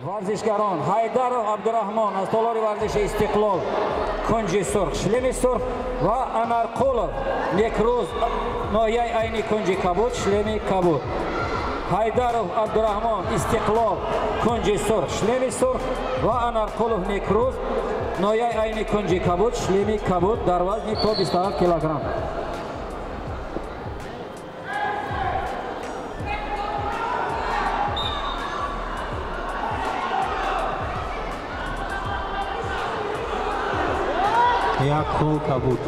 ورزشگران حیدرов عبدالرحمن از تالار ورزش استقلال کنج سرخ شلم سرخ و انارقولov نکروز ناحیه عینی کنج کبود شلم کبود. حیدرov عبدالرحمن استقلال کنج سرخ شلم سرخ و انارقولov نکروز ناحیه عینی کنج کبود شلم کبود در وزن تا 27 کیلوگرم. یک خول کبود.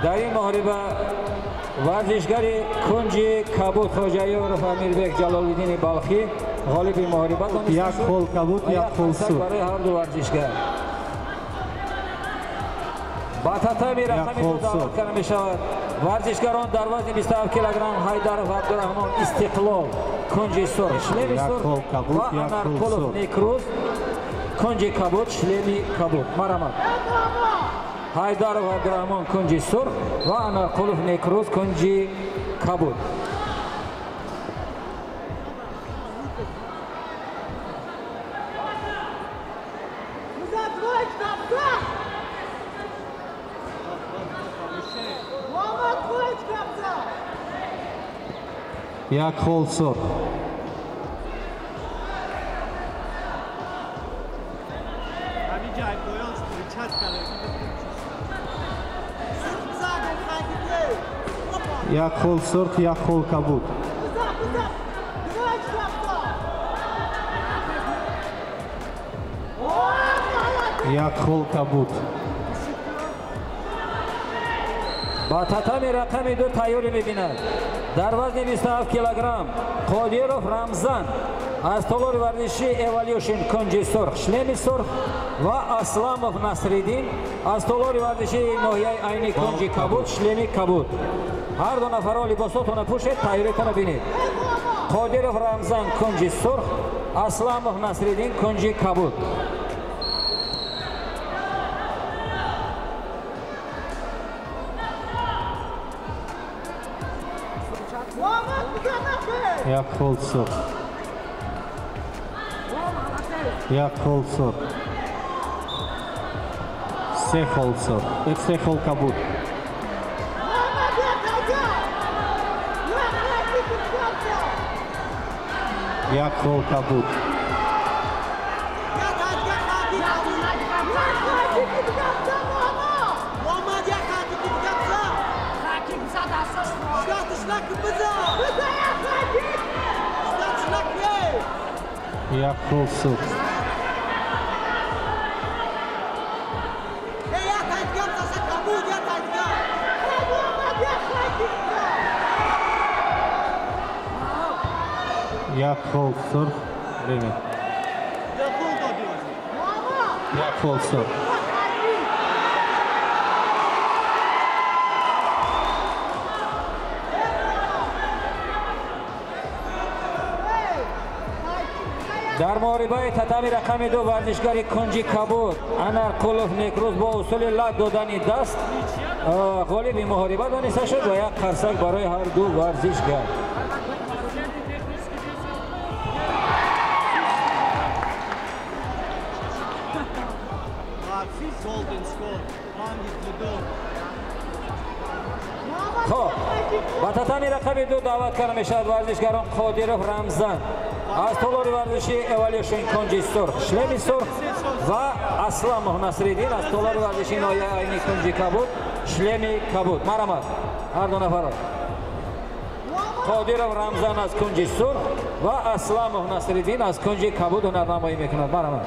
در این محاربه ورزشگر کنج کبود خواجه‌یارov امیربek جلال‌الدین بلخی غالب محاربه دانسته یک خول کبود یک خول سرخ برای هر دو ورزشگر. با تتمی رقمی دو دعوت کرده می شود. ورزشگران در وزن 27 کیلوگرم حیدرov عبدالرحمن استقلال کنج سرخ شلم سرخ و انارقولov نکروز کنج کبود شلم کبود. مرحمت. حیدرov عبدالرحمن کنج سرخ و انارقولov نکروز کنج کبود. یک خول سرخ. یک خول سرخ یک خول کبود. یک خول کبود. با تتمی رقم دو تیاری می‌بیند. در وزن 27 کیلوگرم قادیرov رمزان از تالار ورزشی ایوالیوشن کنج سرخ شلم سرخ و اسلامov نصرالدین از تالار ورزشی ناحیه عینی کنج کبود شلم کبود. هر دو نفر لباساتون پوشید تیاریتون بینید. قادیرov رمزان کنج سرخ اسلامov نصرالدین کنج کبود. یک خول سرخ. یک خول سرخ. سه خول سرخ. سه خول کبود. یک خول کبود. یک خول سرخ. یک خول سرخ. ببین. یک خول سرخ. در محاربه تتمی رقم دو ورزشگر کنج کبود انارقولov نکروز با اصول لگ دادن دست غالب محاربه دانسته شد و یک قرصک برای هر دو ورزشگر. خب با تتمی رقم دو دعوت کرده می شود ورزشگران قادیرov رمزان از تالار ورزشی ایوالیوشن کنج سرخ شلم سرخ و اسلامov نصرالدین از تالار ورزشی ناحیه عینی کنج کبود شلم کبود. مرحمت هر دو نفر. قادیرov رمزان از کنج سرخ و اسلامov نصرالدین از کنج کبود هنرنمایی میکند. مرحمت.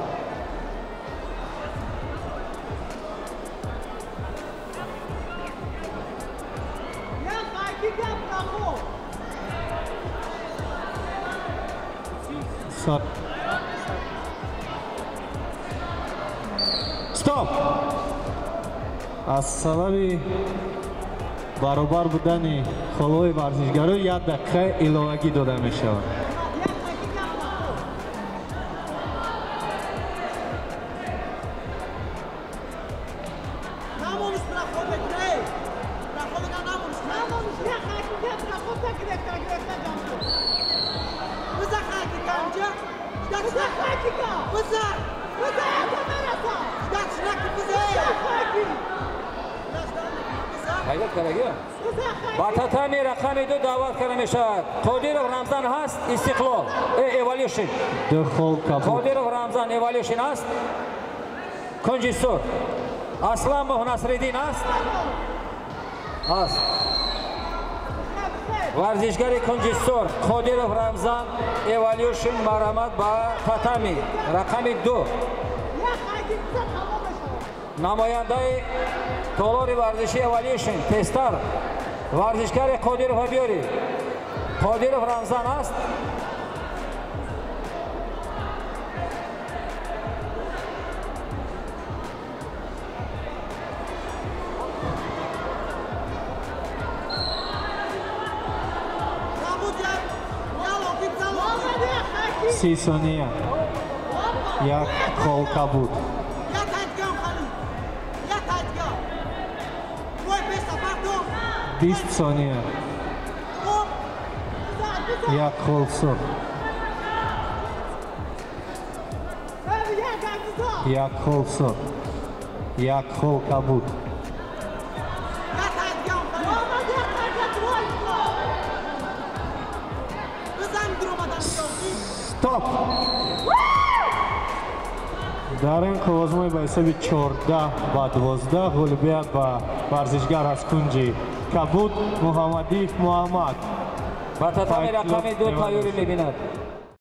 Сор. стоп. аз сабаби баробар будани холҳои варзишгарон 1 дақиқа иловагӣ дода мешавад. با татами рақами 2 даъват карда мешавад. Қодиров Рамзан ҳаст, Истиқлол. Evolution. Духол кабуд. Қодиров Рамзан Evolution ҳаст. Кунҷи сур. Асламов Насриддин ҳаст. ҳаст. варзишгари кунҷи сур Қодиров Рамзан Evolution марҳамат ба татами рақами 2. намояндаи толори варзиши Evolution Пестар варзишгари Қодиров биёред. Қодиров Рамзан аст. سی ثانیه. یک خول کبود. 20 ثانیه. یک خول سرخ. یک خول سرخ. یک خول کبود. стоп. дар ин қувозмои ба ҳисоби 14-12 ғолибият ба варзишгар аз кунҷи кабуд Муҳаммадиев Муҳаммад. ба татами рақами 2 тайёрӣ мебинад.